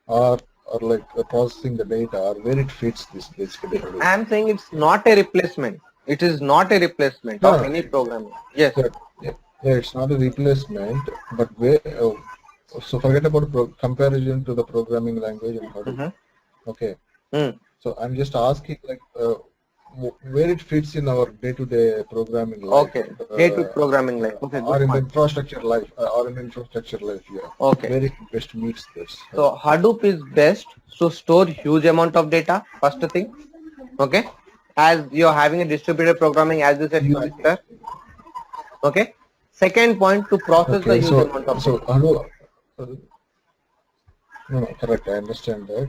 Speaker 5: or like processing the data, or where it fits this basically?
Speaker 1: I am saying it's not a replacement. It is not a replacement of any programming. Yes.
Speaker 5: Yeah, it's not a replacement, but where? So forget about comparison to the programming language and Hadoop. Okay. So I'm just asking, like, where it fits in our day-to-day programming life.
Speaker 1: Okay. Day-to programming life. Okay.
Speaker 5: Or
Speaker 1: Good
Speaker 5: in the
Speaker 1: point.
Speaker 5: infrastructure life. Yeah.
Speaker 1: Okay.
Speaker 5: Where it best meets this.
Speaker 1: So Hadoop is best to store huge amount of data. First thing. Okay. As you're having a distributed programming, as you said, cluster. Okay. Second point, to process the huge amount of data.
Speaker 5: So Hadoop. No, correct. I understand that.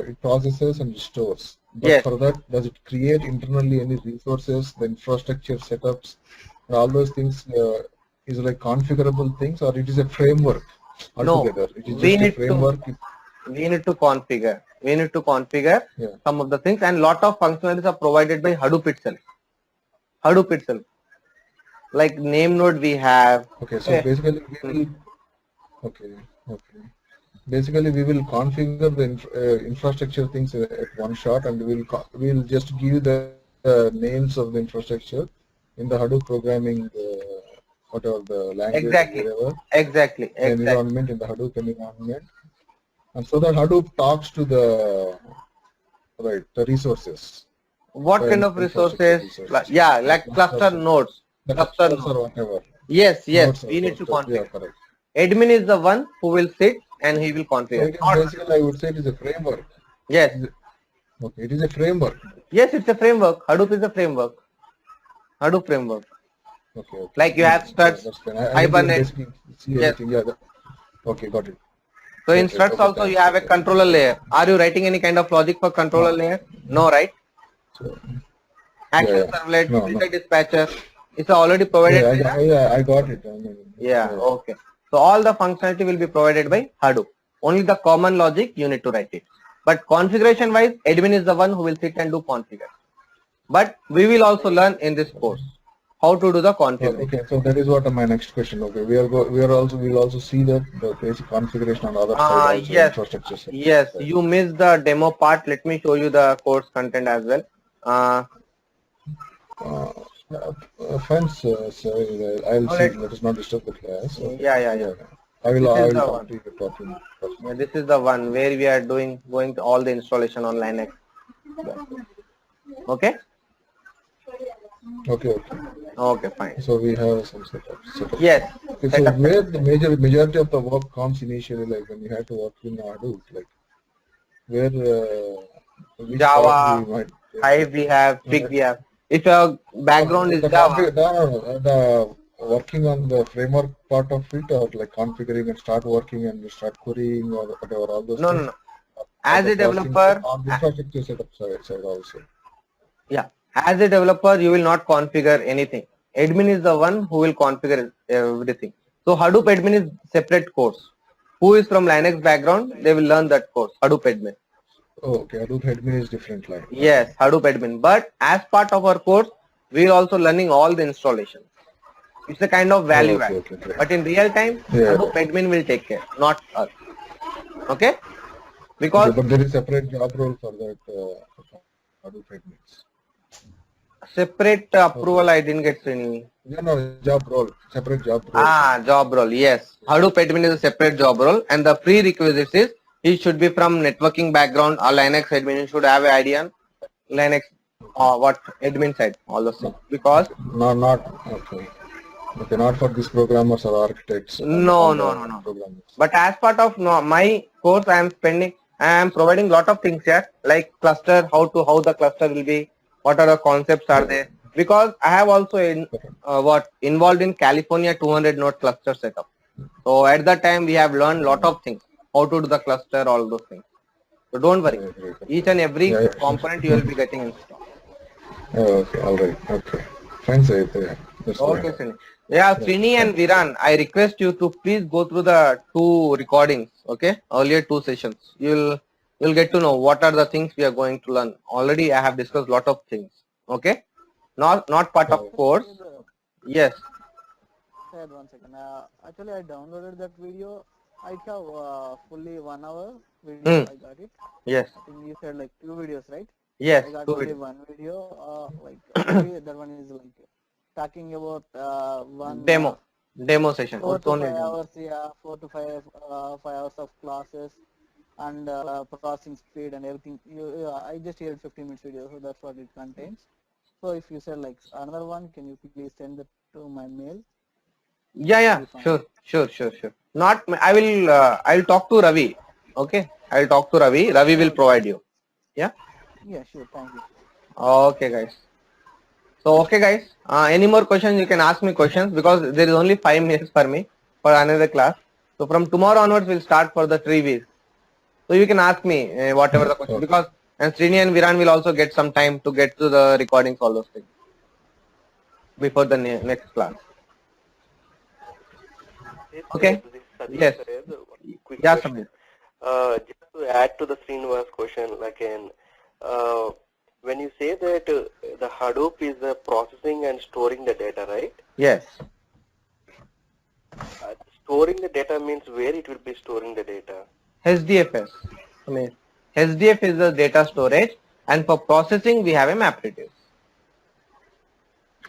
Speaker 5: It processes and stores. But for that, does it create internally any resources, the infrastructure setups, and all those things? Is like configurable things, or it is a framework altogether?
Speaker 1: No,
Speaker 5: it is just a framework.
Speaker 1: We need to configure. Some of the things, and lot of functionalities are provided by Hadoop itself. Like name node we have.
Speaker 5: Okay, so basically we will. Okay. Basically, we will configure the infrastructure things at one shot, and we'll just give the names of the infrastructure in the Hadoop programming, whatever the language,
Speaker 1: Exactly.
Speaker 5: environment, in the Hadoop environment, and so that Hadoop talks to the resources.
Speaker 1: What kind of resources? Like cluster nodes.
Speaker 5: The clusters or whatever.
Speaker 1: Yes. We need to configure.
Speaker 5: Yeah, correct.
Speaker 1: Admin is the one who will sit and he will configure.
Speaker 5: So basically, I would say it is a framework.
Speaker 1: Yes.
Speaker 5: Okay, it is a framework.
Speaker 1: Yes, it's a framework. Hadoop is a framework. Hadoop framework.
Speaker 5: Okay.
Speaker 1: Like you have struts, Hibernate.
Speaker 5: Yes. Okay, got it.
Speaker 1: So in struts also you have a controller layer. Are you writing any kind of logic for controller layer? No, right? Action servlet, multi-dispatcher. It's already provided.
Speaker 5: Yeah, I got it.
Speaker 1: Okay. So all the functionality will be provided by Hadoop. Only the common logic you need to write it. But configuration wise, admin is the one who will sit and do configure. But we will also learn in this course how to do the configuration.
Speaker 5: Okay, so that is what my next question. Okay, we'll also see that the basic configuration on the other side.
Speaker 1: Yes.
Speaker 5: Infrastructure side.
Speaker 1: Yes, you missed the demo part. Let me show you the course content as well.
Speaker 5: Fine, sir. I'll
Speaker 1: Oh,
Speaker 5: see. Let us not disturb the class. Okay.
Speaker 1: yeah.
Speaker 5: I
Speaker 1: This is
Speaker 5: will
Speaker 1: the
Speaker 5: talk
Speaker 1: one.
Speaker 5: to you personally.
Speaker 1: Yeah, this is the one where we are going to all the installation on Linux. Okay.
Speaker 5: Okay.
Speaker 1: Okay, fine.
Speaker 5: So we have some setup.
Speaker 1: Yes.
Speaker 5: Okay, so
Speaker 1: Setup.
Speaker 5: where the majority of the work comes initially, like when you have to work in Hadoop, like where which part we
Speaker 1: Java,
Speaker 5: might
Speaker 1: Hive we have, Fig we have. If your background is
Speaker 5: the
Speaker 1: Java,
Speaker 5: the working on the framework part of it, or like configuring and start working and start querying or whatever, all those
Speaker 1: no, no,
Speaker 5: things,
Speaker 1: no.
Speaker 5: or
Speaker 1: As
Speaker 5: the
Speaker 1: a
Speaker 5: processing
Speaker 1: developer,
Speaker 5: on the infrastructure setup side also.
Speaker 1: yeah, as a developer, you will not configure anything. Admin is the one who will configure everything. So Hadoop admin is separate course. Who is from Linux background, they will learn that course, Hadoop admin.
Speaker 5: Oh, okay, Hadoop admin is different line. Okay.
Speaker 1: Yes, Hadoop admin. But as part of our course, we are also learning all the installations. It's a kind of
Speaker 5: Oh,
Speaker 1: value add.
Speaker 5: okay, great.
Speaker 1: But in real time,
Speaker 5: Yeah.
Speaker 1: Hadoop admin will take care, not us. Okay?
Speaker 5: Okay,
Speaker 1: Because
Speaker 5: but there is separate job role for that Hadoop admins.
Speaker 1: separate
Speaker 5: Okay.
Speaker 1: approval I didn't get any.
Speaker 5: No, job role, separate job role for that.
Speaker 1: Job role. Yes. Hadoop admin is a separate job role, and the prerequisites is he should be from networking background or Linux admin. He should have an idea on Linux or what admin side, all those things. Because
Speaker 5: Okay. Not okay. Okay, not for these programmers or architects on
Speaker 1: no,
Speaker 5: the
Speaker 1: no, no, no.
Speaker 5: programmers.
Speaker 1: But as part of my course, I am providing lot of things here, like cluster, how the cluster will be, what are the concepts are
Speaker 5: Okay.
Speaker 1: there. Because I have also involved in California 200 node cluster setup. So at that time we have learned lot of things, how to do the cluster, all those things. So don't worry,
Speaker 5: Great.
Speaker 1: each and every
Speaker 5: Yeah,
Speaker 1: component you
Speaker 5: sure.
Speaker 1: will be getting installed.
Speaker 5: Okay, all right. Okay. Fine, sir. Yeah, that's fine.
Speaker 1: Okay, Srini. Yeah,
Speaker 5: Yeah,
Speaker 1: Srini and
Speaker 5: thank you.
Speaker 1: Viran, I request you to please go through the two recordings, okay? Earlier two sessions. You'll get to know what are the things we are going to learn. Already I have discussed lot of things, okay? Not part of course. Yes.
Speaker 4: Sir, 1 second. Actually, I downloaded that video. I have fully 1 hour video.
Speaker 1: Hmm.
Speaker 4: I got it.
Speaker 1: Yes.
Speaker 4: I think you said like 2 videos, right?
Speaker 1: Yes.
Speaker 4: I got
Speaker 1: Do
Speaker 4: only
Speaker 1: it.
Speaker 4: one video. Maybe that one is like talking about one
Speaker 1: Demo session.
Speaker 4: four
Speaker 1: It's
Speaker 4: to
Speaker 1: only
Speaker 4: five
Speaker 1: demo.
Speaker 4: hours. Yeah, 4 to 5 hours of classes and processing speed and everything. I just heard 15 minutes video, so that's what it contains. So if you said like another one, can you please send that to my mail?
Speaker 1: Yeah. Sure. Not. I'll talk to Ravi. Okay. I'll talk to Ravi. Ravi will provide you. Yeah.
Speaker 4: Yeah, sure. Thank you.
Speaker 1: Okay, guys. So, okay, guys. Any more questions? You can ask me questions because there is only 5 minutes for me for another class. So, from tomorrow onwards, we'll start for the 3 weeks. So, you can ask me whatever the question,
Speaker 5: Okay.
Speaker 1: because and Srini and Viran will also get some time to get to the recordings, all those things before the next class. Okay. Yes.
Speaker 6: Quick
Speaker 1: Yeah,
Speaker 6: question.
Speaker 1: Samir.
Speaker 6: Just to add to the Srinivas question, when you say that the Hadoop is processing and storing the data, right?
Speaker 1: Yes.
Speaker 6: Storing the data means where it will be storing the data.
Speaker 1: HDFS. I mean, HDF is the data storage, and for processing we have a MapReduce.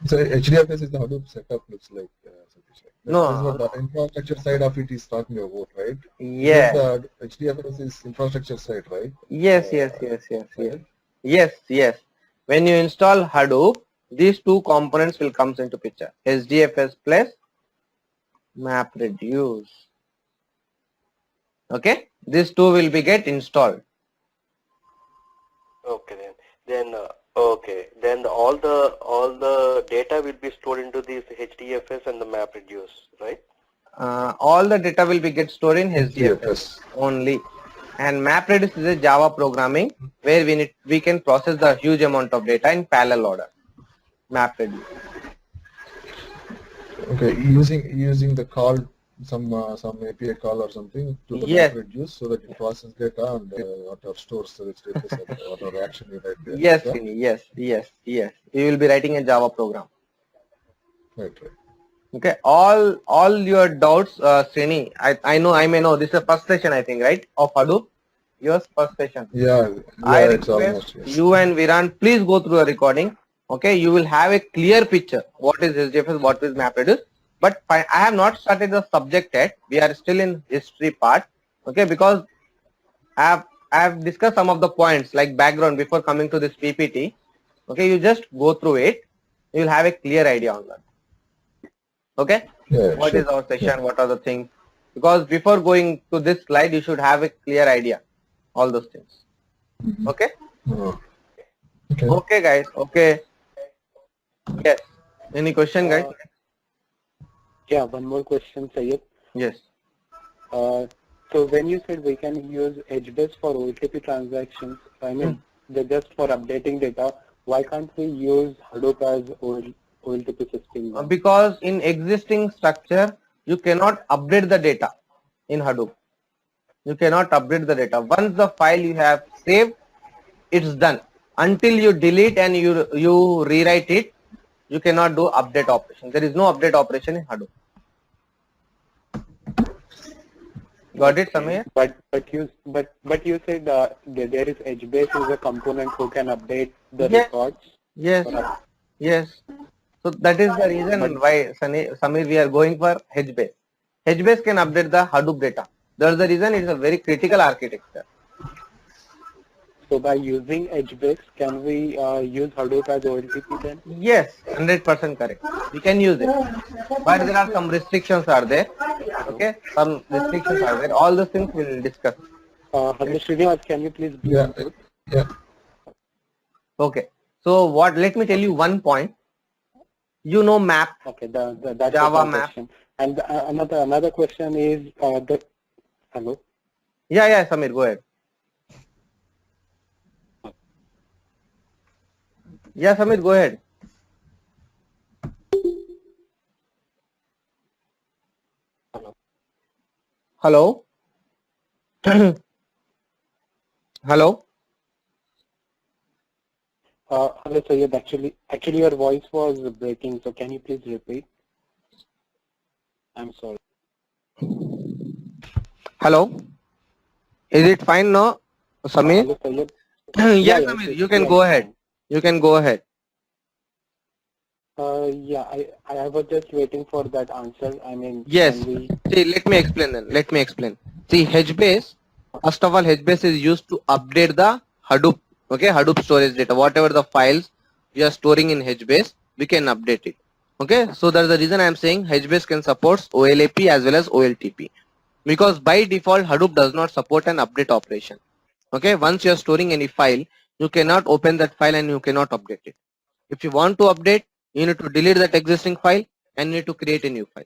Speaker 5: So HDFS is the Hadoop setup looks like. Satish. This is what
Speaker 1: No.
Speaker 5: the infrastructure side of it is talking about, right?
Speaker 1: Yes.
Speaker 5: The HDFS is infrastructure side, right?
Speaker 1: Yes. When you install Hadoop, these two components will come into picture. HDFS plus MapReduce. Okay, these two will be get installed.
Speaker 6: Okay, then all the data will be stored into this HDFS and the MapReduce, right?
Speaker 1: All the data will be get stored in HDFS only, and MapReduce is a Java programming where we can process the huge amount of data in parallel order. MapReduce.
Speaker 5: Okay, using the call some API call or something to the
Speaker 1: Yes.
Speaker 5: MapReduce so that it processes data and whatever stores the HDFS and whatever action you write there.
Speaker 1: Yes,
Speaker 5: Yeah?
Speaker 1: Srini, yes. You will be writing a Java program.
Speaker 5: Right.
Speaker 1: Okay, all your doubts, Srini. I may know this is the first session, I think, right, of Hadoop. Yours first session.
Speaker 5: Yeah,
Speaker 1: I
Speaker 5: it's
Speaker 1: request
Speaker 5: almost, yes.
Speaker 1: you and Viran, please go through a recording. okay, you will have a clear picture what is HDFS, what is MapReduce. But I have not started the subject yet. We are still in history part, okay, because I have discussed some of the points like background before coming to this PPT. Okay, you just go through it. You will have a clear idea on that. Okay,
Speaker 5: Yeah,
Speaker 1: what
Speaker 5: sure.
Speaker 1: is our session? What are the things? Because before going to this slide, you should have a clear idea. All those things. Okay.
Speaker 5: Oh, okay.
Speaker 1: Okay, guys. Okay. Yes. Any question, guys?
Speaker 3: Yeah, one more question, Sayed.
Speaker 1: Yes.
Speaker 3: So when you said we can use HBase for OLTP transactions, I mean, they're just for updating data, why can't we use Hadoop as OLTP system then?
Speaker 1: Because in existing structure, you cannot update the data in Hadoop. You cannot update the data. Once the file you have saved, it's done. Until you delete and you rewrite it, you cannot do update operation. There is no update operation in Hadoop. Got it, Samir?
Speaker 3: But you said there is HBase is a component who can update the
Speaker 1: Yes.
Speaker 3: records.
Speaker 1: Yes. Yes. So that is the reason why, Samir, we are going for HBase. HBase can update the Hadoop data. That's the reason it's a very critical architecture.
Speaker 3: So by using HBase, can we use Hadoop as OLTP then?
Speaker 1: Yes, 100% correct. We can use it, but there are some restrictions are there. Okay, some restrictions are there. All those things we will discuss.
Speaker 3: Hello, Srinivas, can you please give
Speaker 5: Yeah.
Speaker 3: input?
Speaker 5: Yeah.
Speaker 1: Okay. So what? Let me tell you one point. You know map.
Speaker 3: Okay, that's
Speaker 1: Java
Speaker 3: one
Speaker 1: map.
Speaker 3: question. And another question is hello.
Speaker 1: Yeah, Samir, go ahead. Yeah, Samir, go ahead. Hello. Hello.
Speaker 3: Hello, Sayed. Actually, your voice was breaking. So can you please repeat? I'm sorry.
Speaker 1: Hello. Is it fine now, Samir?
Speaker 3: Hello, Sayed.
Speaker 1: Yes, Samir, you can go ahead. You can go ahead.
Speaker 3: Yeah, I was just waiting for that answer. I mean,
Speaker 1: Yes.
Speaker 3: can we...
Speaker 1: See, let me explain then. Let me explain. See, HBase, first of all, HBase is used to update the Hadoop. Okay, Hadoop storage data. Whatever the files we are storing in HBase, we can update it. Okay, so that's the reason I am saying HBase can support OLAP as well as OLTP. Because by default, Hadoop does not support an update operation. Okay, once you are storing any file, you cannot open that file and you cannot update it. If you want to update, you need to delete that existing file and you need to create a new file.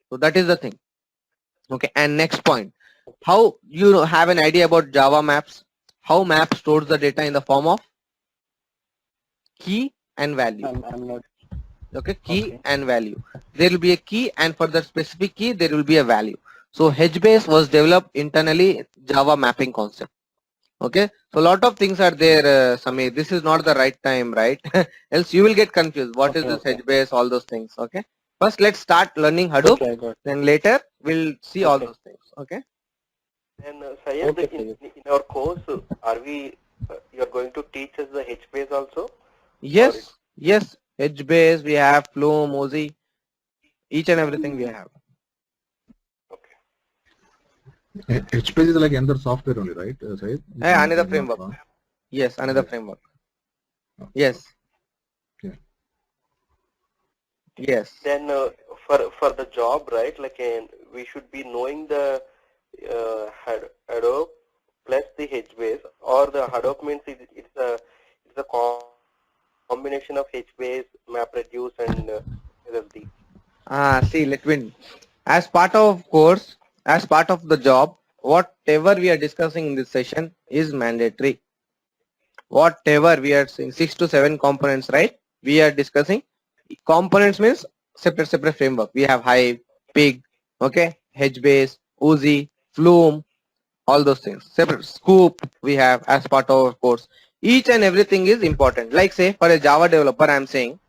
Speaker 1: So that is the thing. Okay, and next point, how you have an idea about Java maps, how map stores the data in the form of key and value.
Speaker 3: I'm not...
Speaker 1: Okay, key and value. There will be a key, and for that specific key, there will be a value. So HBase was developed internally Java mapping concept. Okay, so a lot of things are there, Samir. This is not the right time, right? Else you will get confused. What is this HBase? All those things. Okay. First, let's start learning Hadoop.
Speaker 3: Okay, I got it.
Speaker 1: Then later we'll see all those things. Okay.
Speaker 6: And Sayed, in our course, are we? You're going to teach us the HBase also?
Speaker 1: Yes. Yes. HBase. We have Flume, Mozi. Each and everything we have.
Speaker 5: HBase is like another software only, right, Syed?
Speaker 1: Another framework. Yes, another framework. Yes.
Speaker 5: Okay.
Speaker 1: Yes.
Speaker 6: Then for the job, right? Like we should be knowing the Hadoop plus the HBase, or the Hadoop means it's a combination of HBase, MapReduce, and SSD.
Speaker 1: See, let me. As part of course, as part of the job, whatever we are discussing in this session is mandatory. Whatever we are seeing, 6 to 7 components, right? We are discussing. Components means separate framework. We have Hive, Pig, okay, HBase, Uzi, Flume, all those things. Separate Scoop we have as part of our course. Each and everything is important. Like say for a Java developer, I am saying,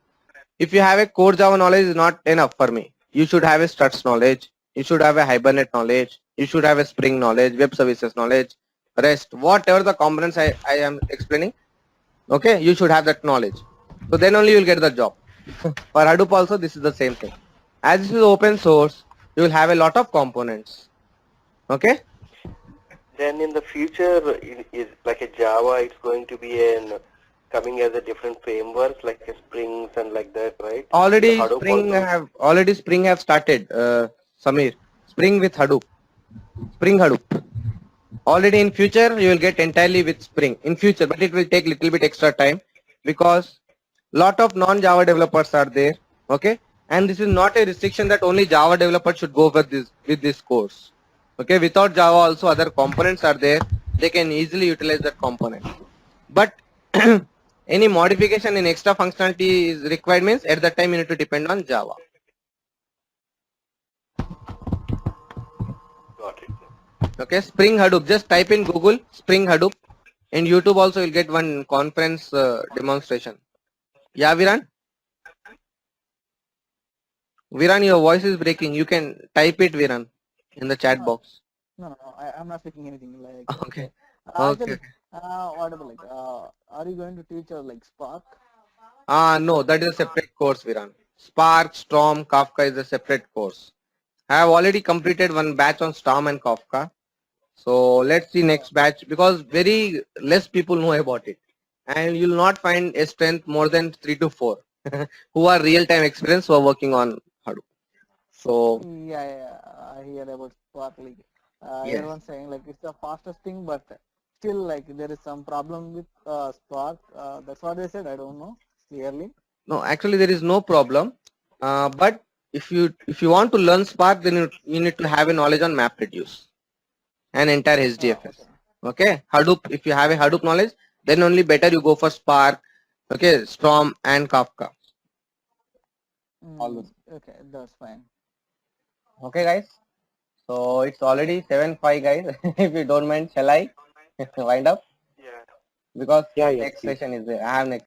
Speaker 1: if you have a core Java knowledge is not enough for me. You should have a struts knowledge. You should have a Hibernate knowledge. You should have a Spring knowledge, web services knowledge, REST, whatever the components I am explaining. Okay, you should have that knowledge. So then only you will get the job. For Hadoop also this is the same thing. As this is open source, you will have a lot of components. Okay.
Speaker 6: Then in the future, is like a Java, it's going to be coming as a different frameworks like a Springs and like that, right? The
Speaker 1: Already
Speaker 6: Hadoop also.
Speaker 1: Spring have started, Samir. Spring with Hadoop. Spring Hadoop. Already in future you will get entirely with Spring in future, but it will take little bit extra time because lot of non-Java developers are there. Okay, and this is not a restriction that only Java developers should go with this course. Okay, without Java also other components are there. They can easily utilize that component. But any modification in extra functionality is required means at that time you need to depend on Java.
Speaker 6: Got it.
Speaker 1: Okay, Spring Hadoop. Just type in Google Spring Hadoop. In YouTube also you'll get one conference demonstration. Yeah, Viran? Viran, your voice is breaking. You can type it, Viran, in the chat
Speaker 4: No,
Speaker 1: box.
Speaker 4: no, I'm not speaking anything like.
Speaker 1: Okay.
Speaker 4: Actually,
Speaker 1: Okay.
Speaker 4: what about like, are you going to teach like Spark?
Speaker 1: No, that is a separate course, Viran. Spark, Storm, Kafka is a separate course. I have already completed one batch on Storm and Kafka. So let's see next batch because very less people know about it. And you'll not find a strength more than 3 to 4 who are real-time experience who are working on Hadoop. So
Speaker 4: Yeah, I hear about Spark. Like,
Speaker 1: yes.
Speaker 4: everyone's saying like it's the fastest thing, but still like there is some problem with Spark. That's what they said. I don't know clearly.
Speaker 1: No, actually there is no problem. But if you want to learn Spark, then you need to have a knowledge on MapReduce and entire HDFS.
Speaker 4: Okay.
Speaker 1: Okay, Hadoop. If you have a Hadoop knowledge, then only better you go for Spark. Okay, Storm and Kafka. All those.
Speaker 4: Okay, that's fine.
Speaker 1: Okay, guys. So it's already 7:05, guys. If you don't mind, shall I wind up?
Speaker 6: Yeah.
Speaker 1: Because
Speaker 3: Yeah, yeah,
Speaker 1: next
Speaker 3: please.
Speaker 1: session is there. I have next